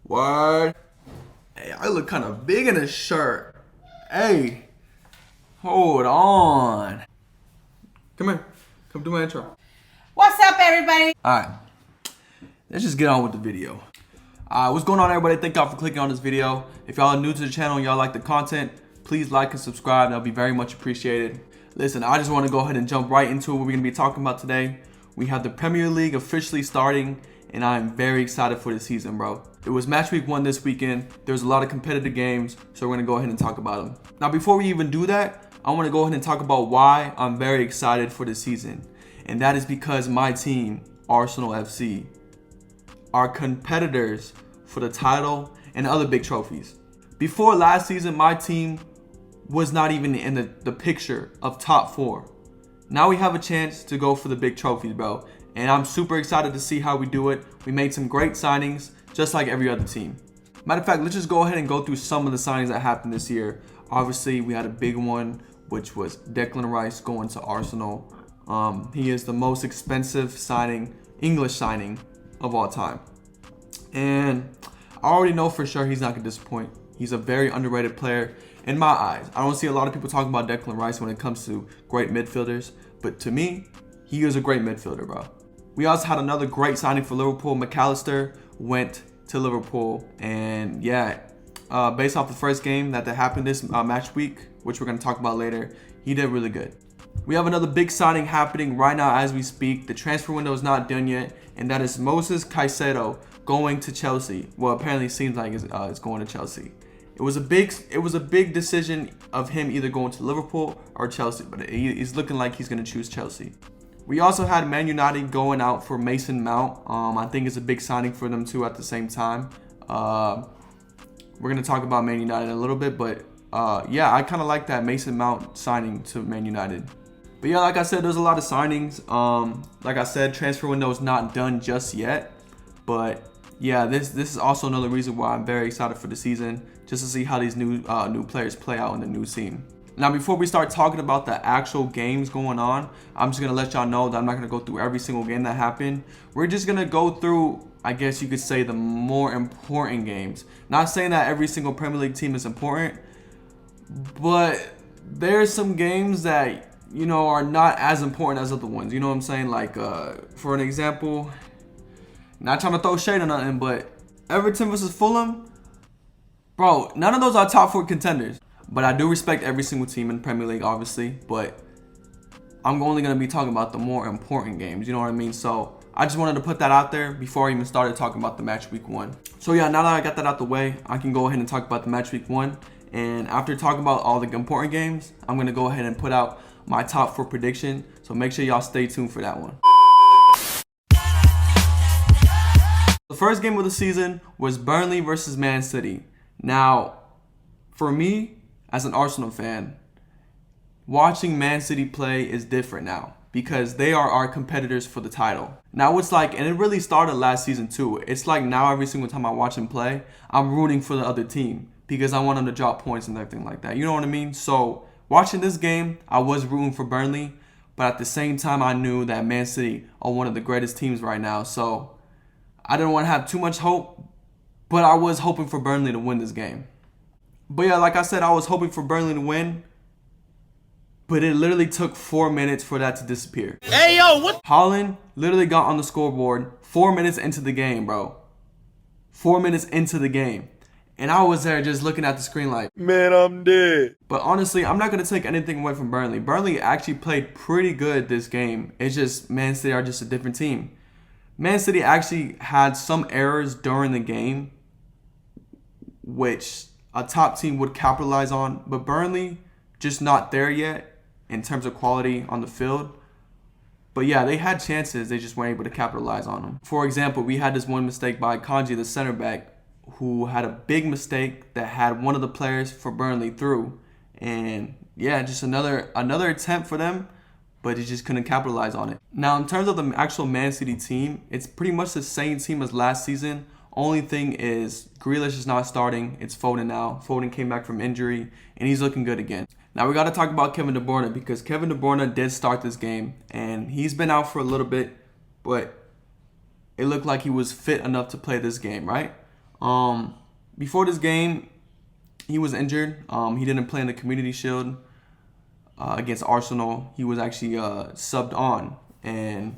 What? Hey, I look kind of big in this shirt. Hey, hold on. Come here. Come do my intro. What's up, everybody? Alright, let's just get on with the video. What's going on, everybody? Thank y'all for clicking on this video. If y'all are new to the channel and y'all like the content, please like and subscribe. That'll be very much appreciated. Listen, I just want to go ahead and jump right into what we're going to be talking about today. We have the Premier League officially starting, and I am very excited for the season, bro. It was Matchweek 1 this weekend. There's a lot of competitive games, so we're going to go ahead and talk about them. Now, before we even do that, I want to go ahead and talk about why I'm very excited for the season. And that is because my team, Arsenal FC, are competitors for the title and other big trophies. Before last season, my team was not even in the picture of top 4. Now we have a chance to go for the big trophies, bro. And I'm super excited to see how we do it. We made some great signings, just like every other team. Matter of fact, let's just go ahead and go through some of the signings that happened this year. Obviously, we had a big one, which was Declan Rice going to Arsenal. He is the most expensive English signing of all time. And I already know for sure he's not going to disappoint. He's a very underrated player in my eyes. I don't see a lot of people talking about Declan Rice when it comes to great midfielders. But to me, he is a great midfielder, bro. We also had another great signing for Liverpool. McAllister went to Liverpool. And yeah, based off the first game that happened this match week, which we're going to talk about later, he did really good. We have another big signing happening right now as we speak. The transfer window is not done yet, and that is Moses Caicedo going to Chelsea. Well, apparently it seems like it's going to Chelsea. It was a big decision of him either going to Liverpool or Chelsea, but he's looking like he's going to choose Chelsea. We also had Man United going out for Mason Mount. I think it's a big signing for them too at the same time. We're going to talk about Man United in a little bit, but yeah, I kind of like that Mason Mount signing to Man United. But yeah, like I said, there's a lot of signings. Like I said, transfer window is not done just yet. But yeah, this is also another reason why I'm very excited for the season, just to see how these new players play out in the new team. Now, before we start talking about the actual games going on, I'm just going to let y'all know that I'm not going to go through every single game that happened. We're just going to go through, I guess you could say, the more important games. Not saying that every single Premier League team is important, but there's some games that, you know, are not as important as other ones. You know what I'm saying? Like, for an example, not trying to throw shade or nothing, but Everton versus Fulham, bro, none of those are top 4 contenders. But I do respect every single team in the Premier League, obviously. But I'm only going to be talking about the more important games. You know what I mean? So I just wanted to put that out there before I even started talking about the match week 1. So yeah, now that I got that out the way, I can go ahead and talk about the match week 1. And after talking about all the important games, I'm going to go ahead and put out my top 4 prediction. So make sure y'all stay tuned for that one. The first game of the season was Burnley versus Man City. Now, for me, as an Arsenal fan, watching Man City play is different now because they are our competitors for the title. Now it's like, and it really started last season too. It's like now every single time I watch them play, I'm rooting for the other team because I want them to drop points and everything like that. You know what I mean? So watching this game, I was rooting for Burnley, but at the same time, I knew that Man City are one of the greatest teams right now. So I didn't want to have too much hope, but I was hoping for Burnley to win this game. But yeah, like I said, I was hoping for Burnley to win, but it literally took 4 minutes for that to disappear. Hey, yo, what? Haaland literally got on the scoreboard 4 minutes into the game, bro. 4 minutes into the game. And I was there just looking at the screen like, Man, I'm dead. But honestly, I'm not going to take anything away from Burnley. Burnley actually played pretty good this game. It's just Man City are just a different team. Man City actually had some errors during the game, which a top team would capitalize on. But Burnley, just not there yet in terms of quality on the field. But yeah, they had chances. They just weren't able to capitalize on them. For example, we had this one mistake by Kanji, the center back, who had a big mistake that had one of the players for Burnley through. And yeah, just another attempt for them, but he just couldn't capitalize on it. Now, in terms of the actual Man City team, it's pretty much the same team as last season. Only thing is, Grealish is not starting. It's Foden now. Foden came back from injury, and he's looking good again. Now, we got to talk about Kevin De Bruyne because Kevin De Bruyne did start this game, and he's been out for a little bit, but it looked like he was fit enough to play this game, right? Before this game, he was injured. He didn't play in the Community Shield against Arsenal. He was actually subbed on. And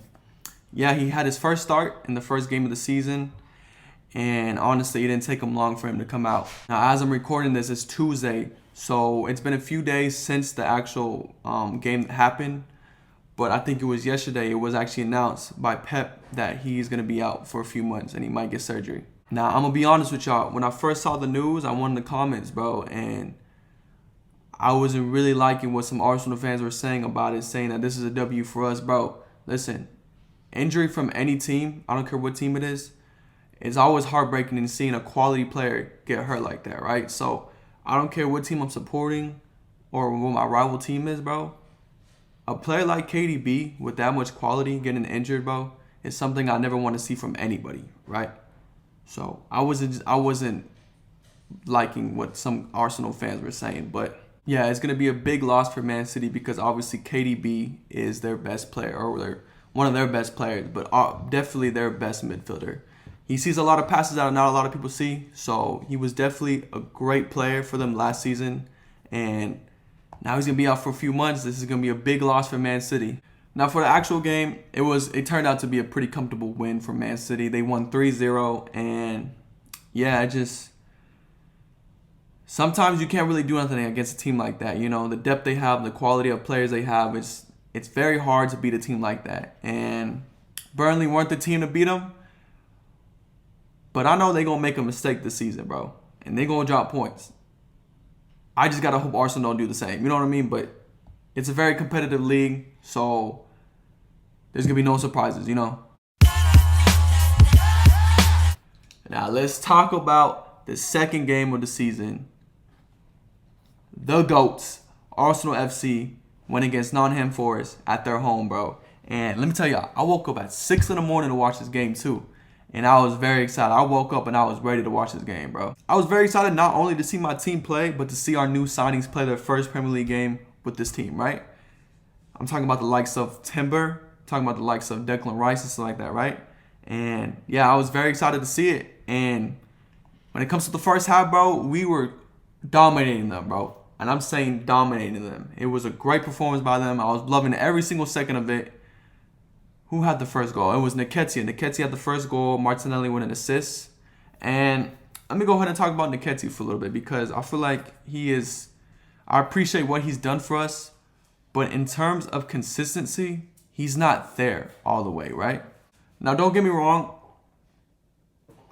yeah, he had his first start in the first game of the season. And honestly, it didn't take him long for him to come out. Now, as I'm recording this, it's Tuesday. So it's been a few days since the actual game that happened. But I think it was yesterday, it was actually announced by Pep that he's going to be out for a few months and he might get surgery. Now, I'm going to be honest with y'all. When I first saw the news, I went in the comments, bro. And I wasn't really liking what some Arsenal fans were saying about it, saying that this is a W for us, bro. Listen, injury from any team, I don't care what team it is, it's always heartbreaking in seeing a quality player get hurt like that, right? So I don't care what team I'm supporting or what my rival team is, bro. A player like KDB with that much quality getting injured, bro, is something I never want to see from anybody, right? So I wasn't liking what some Arsenal fans were saying, but yeah, it's gonna be a big loss for Man City because obviously KDB is their best player, or they're one of their best players, but definitely their best midfielder. He sees a lot of passes that not a lot of people see, so he was definitely a great player for them last season, and now he's gonna be out for a few months. This is gonna be a big loss for Man City. Now for the actual game, it turned out to be a pretty comfortable win for Man City. They won 3-0, and yeah, sometimes you can't really do anything against a team like that. You know, the depth they have, the quality of players they have, it's very hard to beat a team like that. And Burnley weren't the team to beat them, but I know they're going to make a mistake this season, bro. And they're going to drop points. I just got to hope Arsenal don't do the same. You know what I mean? But it's a very competitive league, so there's going to be no surprises, you know? Now, let's talk about the second game of the season. The GOATs, Arsenal FC, went against Nottingham Forest at their home, bro. And let me tell y'all, I woke up at 6 in the morning to watch this game, too. And I was very excited. I woke up and I was ready to watch this game, bro. I was very excited not only to see my team play, but to see our new signings play their first Premier League game with this team, right? I'm talking about the likes of Timber, talking about the likes of Declan Rice and stuff like that, right? And yeah, I was very excited to see it. And when it comes to the first half, bro, we were dominating them, bro. And I'm saying dominating them. It was a great performance by them. I was loving every single second of it. Who had the first goal? It was Nketiah. Nketiah had the first goal. Martinelli with an assist. And let me go ahead and talk about Nketiah for a little bit because I feel like I appreciate what he's done for us. But in terms of consistency, he's not there all the way, right? Now, don't get me wrong.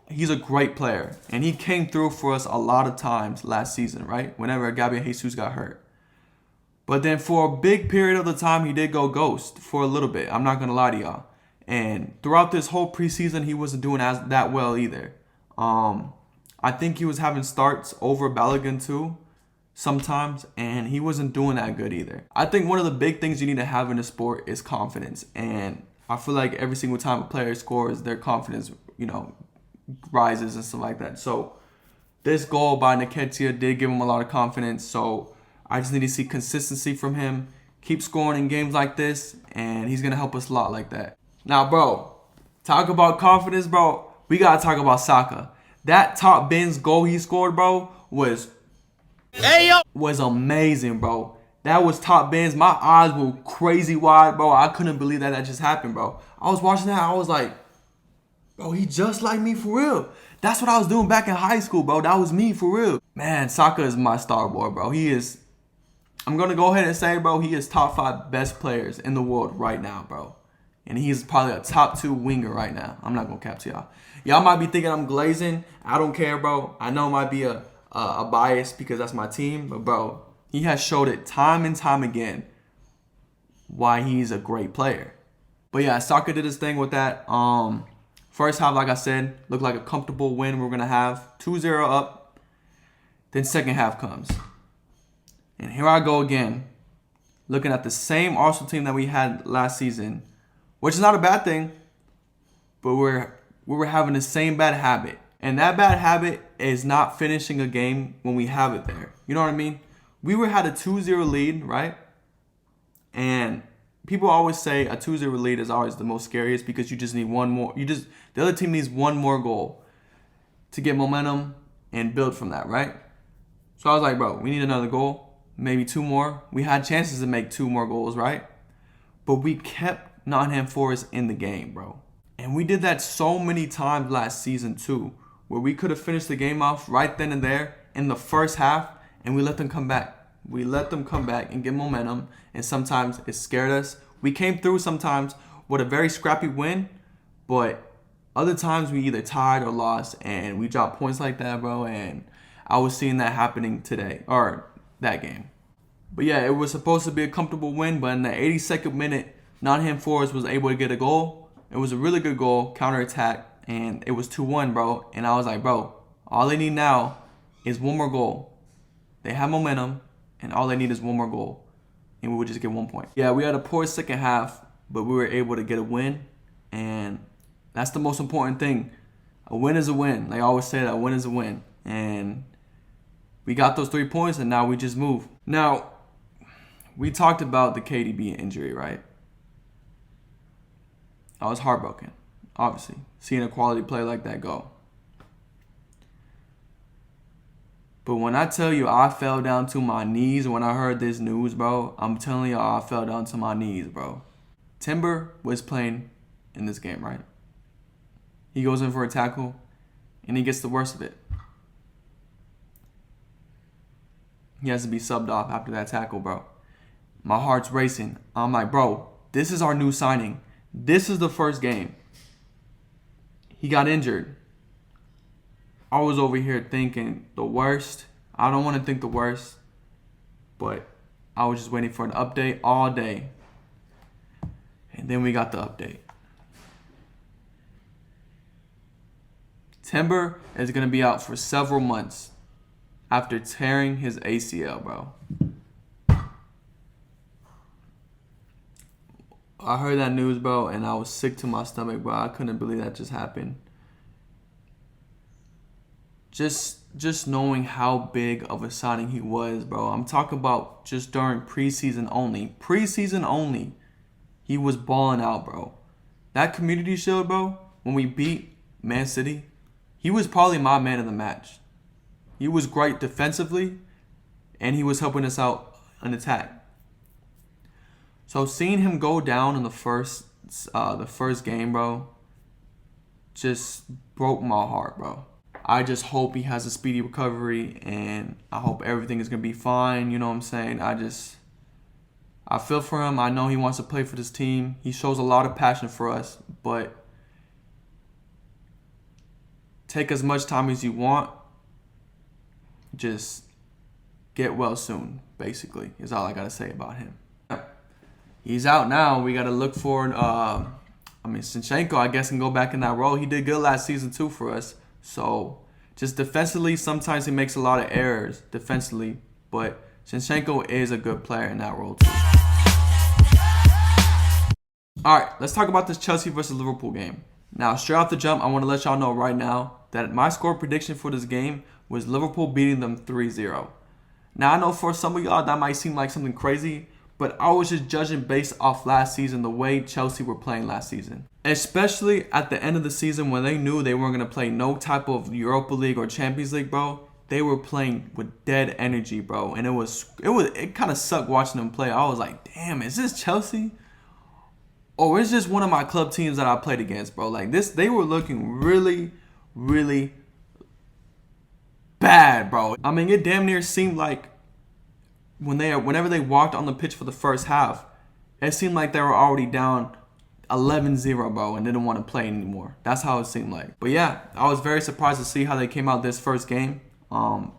He's a great player. And he came through for us a lot of times last season, right? Whenever Gabriel Jesus got hurt. But then for a big period of the time, he did go ghost for a little bit. I'm not going to lie to y'all. And throughout this whole preseason, he wasn't doing that well either. I think he was having starts over Balogun too sometimes, and he wasn't doing that good either. I think one of the big things you need to have in a sport is confidence. And I feel like every single time a player scores, their confidence, rises and stuff like that. So this goal by Nketiah did give him a lot of confidence. So I just need to see consistency from him. Keep scoring in games like this, and he's going to help us a lot like that. Now, bro, talk about confidence, bro. We got to talk about Saka. That top bins goal he scored, bro, was amazing, bro. That was top bins. My eyes were crazy wide, bro. I couldn't believe that just happened, bro. I was watching that. I was like, bro, he just like me for real. That's what I was doing back in high school, bro. That was me for real. Man, Saka is my star boy, bro. I'm going to go ahead and say, bro, he is top 5 best players in the world right now, bro. And he's probably a top 2 winger right now. I'm not going to cap to y'all. Y'all might be thinking I'm glazing. I don't care, bro. I know it might be a bias because that's my team. But, bro, he has showed it time and time again why he's a great player. But, yeah, Saka did his thing with that. First half, like I said, looked like a comfortable win we're going to have. 2-0 up. Then second half comes. And here I go again, looking at the same Arsenal team that we had last season, which is not a bad thing, but we were having the same bad habit. And that bad habit is not finishing a game when we have it there. You know what I mean? We had a 2-0 lead, right? And people always say a 2-0 lead is always the most scariest because you just need one more. The other team needs one more goal to get momentum and build from that, right? So I was like, bro, we need another goal, maybe 2 more. We had chances to make 2 more goals, right? But we kept Nottingham Forest in the game, bro. And we did that so many times last season too, where we could have finished the game off right then and there in the first half, and we let them come back. We let them come back and get momentum, and sometimes it scared us. We came through sometimes with a very scrappy win, but other times we either tied or lost, and we dropped points like that, bro. And I was seeing that happening today, or that game. But yeah, it was supposed to be a comfortable win, but in the 82nd minute, Nottingham Forest was able to get a goal. It was a really good goal, counterattack, and it was 2-1, bro. And I was like, bro, all they need now is 1 more goal. They have momentum, and all they need is 1 more goal, and we would just get 1 point. Yeah, we had a poor second half, but we were able to get a win, and that's the most important thing. A win is a win. Like I always say, that a win is a win. And we got those 3 points, and now we just move. Now, we talked about the KDB injury, right? I was heartbroken, obviously, seeing a quality player like that go. But when I tell you I fell down to my knees when I heard this news, bro, I'm telling you I fell down to my knees, bro. Timber was playing in this game, right? He goes in for a tackle, and he gets the worst of it. He has to be subbed off after that tackle, bro. My heart's racing. I'm like, bro, this is our new signing. This is the first game. He got injured. I was over here thinking the worst. I don't want to think the worst, but I was just waiting for an update all day. And then we got the update. Timber is going to be out for several months after tearing his ACL, bro. I heard that news, bro, and I was sick to my stomach, bro. I couldn't believe that just happened. Just knowing how big of a signing he was, bro. I'm talking about just during preseason only. Preseason only, he was balling out, bro. That Community Shield, bro, when we beat Man City, he was probably my man of the match. He was great defensively, and he was helping us out in attack. So seeing him go down in the first game, bro, just broke my heart, bro. I just hope he has a speedy recovery, and I hope everything is going to be fine. You know what I'm saying? I feel for him. I know he wants to play for this team. He shows a lot of passion for us, but take as much time as you want. Just get well soon, basically, is all I got to say about him. He's out now. We got to look for, Zinchenko, I guess, can go back in that role. He did good last season, too, for us. So, just defensively, sometimes he makes a lot of errors defensively, but Zinchenko is a good player in that role, too. All right, let's talk about this Chelsea versus Liverpool game. Now, straight off the jump, I want to let y'all know right now that my score prediction for this game was Liverpool beating them 3-0. Now, I know for some of y'all that might seem like something crazy, but I was just judging based off last season, the way Chelsea were playing last season. Especially at the end of the season when they knew they weren't going to play no type of Europa League or Champions League, bro. They were playing with dead energy, bro. And it kind of sucked watching them play. I was like, damn, is this Chelsea? Or is this one of my club teams that I played against, bro? Like this, they were looking really, really bad, bro. I mean, it damn near seemed like whenever they walked on the pitch for the first half, it seemed like they were already down 11-0, bro, and didn't want to play anymore. That's how it seemed like. But yeah, I was very surprised to see how they came out this first game.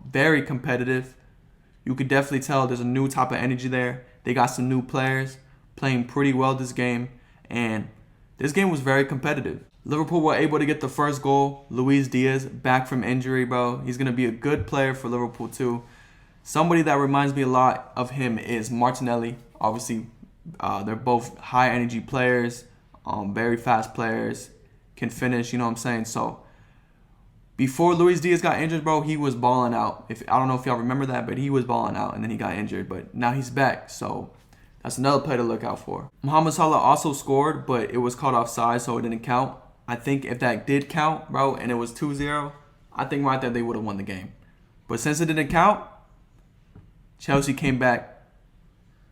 Very competitive. You could definitely tell there's a new type of energy there. They got some new players playing pretty well this game, and this game was very competitive. Liverpool were able to get the first goal. Luis Diaz back from injury, bro. He's going to be a good player for Liverpool too. Somebody that reminds me a lot of him is Martinelli. Obviously, they're both high energy players, very fast players, can finish, you know what I'm saying? So before Luis Diaz got injured, bro, he was balling out. I don't know if y'all remember that, but he was balling out and then he got injured. But now he's back, so that's another play to look out for. Mohamed Salah also scored, but it was called offside, so it didn't count. I think if that did count, bro, and it was 2-0, I think right there they would have won the game. But since it didn't count, Chelsea came back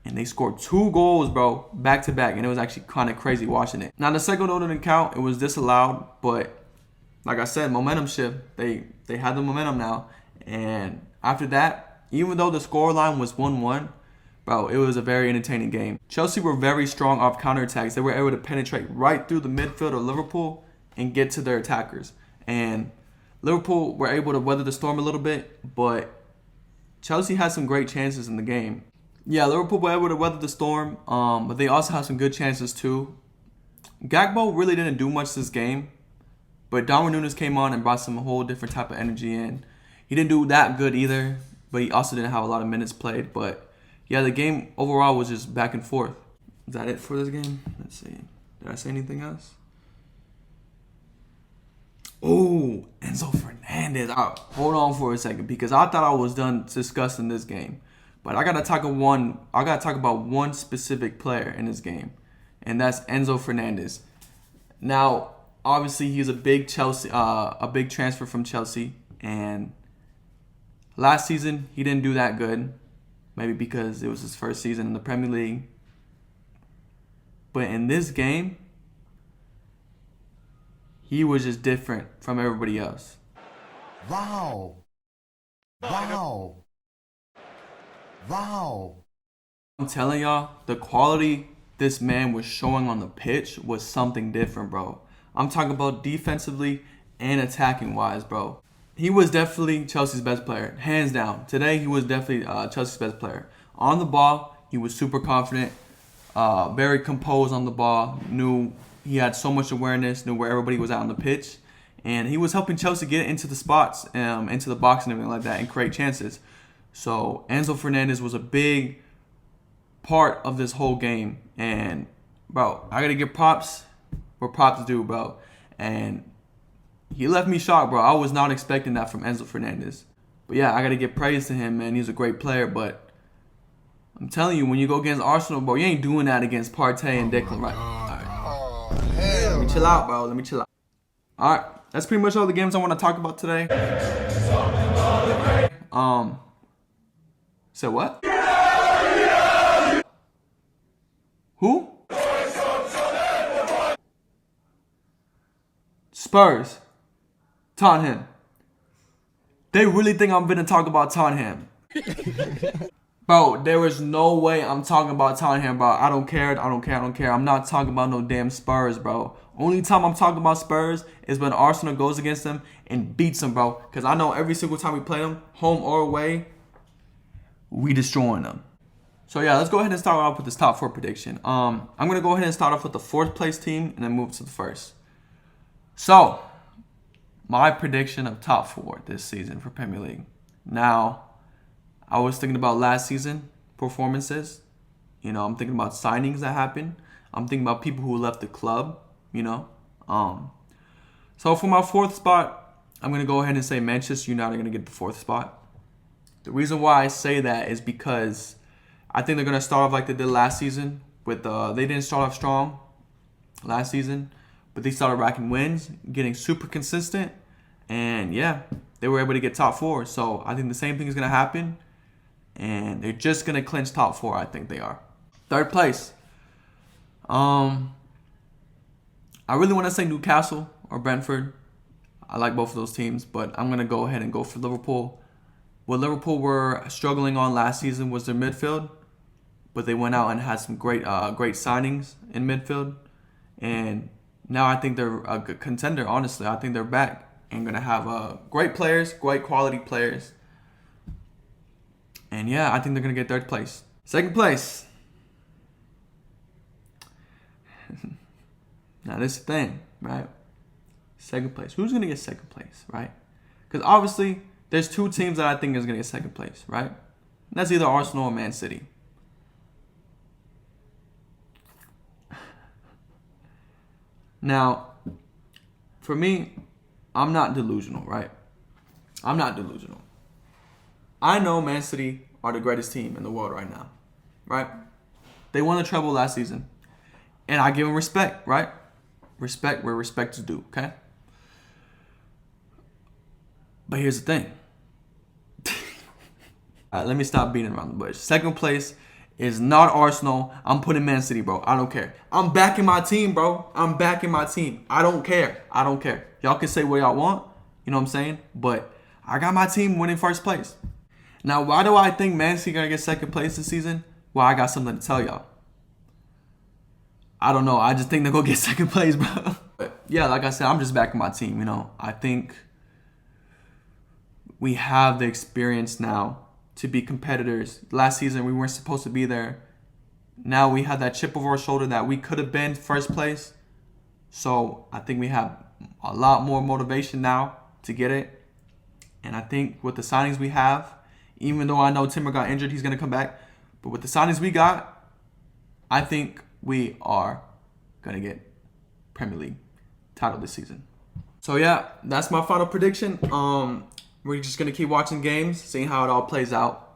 and they scored 2 goals, bro, back to back. And it was actually kind of crazy watching it. Now, the second goal didn't count. It was disallowed. But like I said, momentum shift. They had the momentum now. And after that, even though the scoreline was 1-1, bro, it was a very entertaining game. Chelsea were very strong off counterattacks. They were able to penetrate right through the midfield of Liverpool and get to their attackers. And Liverpool were able to weather the storm a little bit, but Chelsea had some great chances in the game. Yeah, Liverpool were able to weather the storm, but they also had some good chances too. Gakpo really didn't do much this game, but Darwin Núñez came on and brought some whole different type of energy in. He didn't do that good either, but he also didn't have a lot of minutes played. But yeah, the game overall was just back and forth. Is that it for this game? Let's see. Did I say anything else? Oh, Enzo Fernandez. Hold on for a second, because I thought I was done discussing this game. But I gotta talk about one specific player in this game, and that's Enzo Fernandez. Now, obviously, he's a big transfer from Chelsea, and last season he didn't do that good, maybe because it was his first season in the Premier League. But in this game, he was just different from everybody else. Wow. I'm telling y'all, the quality this man was showing on the pitch was something different, bro. I'm talking about defensively and attacking wise, bro. He was definitely Chelsea's best player, hands down. Today, he was definitely Chelsea's best player. On the ball, he was super confident, very composed on the ball, knew he had so much awareness, knew where everybody was at on the pitch, and he was helping Chelsea get into the spots, into the box and everything like that, and create chances. So Enzo Fernandez was a big part of this whole game. And, bro, I got to give props where props due, bro. And he left me shocked, bro. I was not expecting that from Enzo Fernandez. But, yeah, I got to give praise to him, man. He's a great player. But I'm telling you, when you go against Arsenal, bro, you ain't doing that against Partey and Declan Rice. All right. Let me chill out, bro. Let me chill out. All right. That's pretty much all the games I want to talk about today. So what? Who? Spurs. Tottenham. They really think I'm gonna talk about Tottenham. Bro, there is no way I'm talking about Tottenham, bro. I don't care. I'm not talking about no damn Spurs, bro. Only time I'm talking about Spurs is when Arsenal goes against them and beats them, bro. Because I know every single time we play them, home or away, we destroying them. So yeah, let's go ahead and start off with this top 4 prediction. I'm gonna go ahead and start off with the 4th place team and then move to the 1st. So, my prediction of top 4 this season for Premier League. Now, I was thinking about last season performances. You know, I'm thinking about signings that happened. I'm thinking about people who left the club. You know, so for my 4th spot, I'm gonna go ahead and say Manchester United are gonna get the 4th spot. The reason why I say that is because I think they're going to start off like they did last season. They didn't start off strong last season, but they started racking wins, getting super consistent, and yeah, they were able to get top 4. So I think the same thing is going to happen, and they're just going to clinch top 4. I think they are. 3rd place. I really want to say Newcastle or Brentford. I like both of those teams, but I'm going to go ahead and go for Liverpool. What Liverpool were struggling on last season was their midfield, but they went out and had some great signings in midfield. And now I think they're a good contender, honestly. I think they're back and going to have great players, great quality players. And yeah, I think they're going to get 3rd place. 2nd place. Now, this is the thing, right? 2nd place. Who's going to get 2nd place, right? Because obviously, there's 2 teams that I think is going to get 2nd place, right? And that's either Arsenal or Man City. Now, for me, I'm not delusional, right? I'm not delusional. I know Man City are the greatest team in the world right now, right? They won the treble last season. And I give them respect, right? Respect where respect is due, okay? But here's the thing. All right, let me stop beating around the bush. Second place is not Arsenal. I'm putting Man City, bro. I don't care. I'm backing my team, bro. I'm backing my team. I don't care. I don't care. Y'all can say what y'all want. You know what I'm saying? But I got my team winning first place. Now, why do I think Man City gonna get second place this season? Well, I got something to tell y'all. I don't know. I just think they're gonna get second place, bro. But yeah, like I said, I'm just backing my team. You know, I think we have the experience now to be competitors. Last season, we weren't supposed to be there. Now we have that chip over our shoulder that we could have been first place. So I think we have a lot more motivation now to get it. And I think with the signings we have, even though I know Timber got injured, he's going to come back. But with the signings we got, I think we are going to get Premier League title this season. So yeah, that's my final prediction. We're just going to keep watching games, seeing how it all plays out.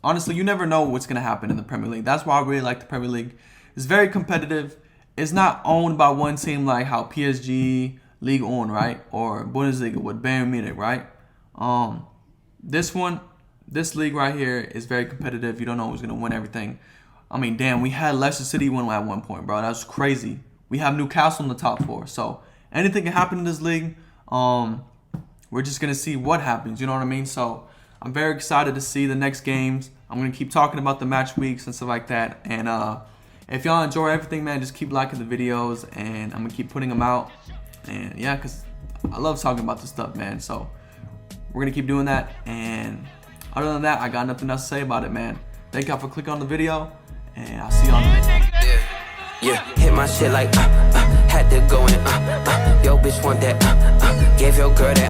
Honestly, you never know what's going to happen in the Premier League. That's why I really like the Premier League. It's very competitive. It's not owned by one team like how PSG, Ligue 1, right? Or Bundesliga with Bayern Munich, right? This league right here is very competitive. You don't know who's going to win everything. I mean, damn, we had Leicester City win at one point, bro. That's crazy. We have Newcastle in the top 4. So anything can happen in this league. We're just going to see what happens. You know what I mean? So I'm very excited to see the next games. I'm going to keep talking about the match weeks and stuff like that. And if y'all enjoy everything, man, just keep liking the videos. And I'm going to keep putting them out. And yeah, because I love talking about this stuff, man. So we're going to keep doing that. And other than that, I got nothing else to say about it, man. Thank y'all for clicking on the video. And I'll see y'all in the next video. Yeah, hit my shit like, had to go in, yo, bitch want that, gave your girl that.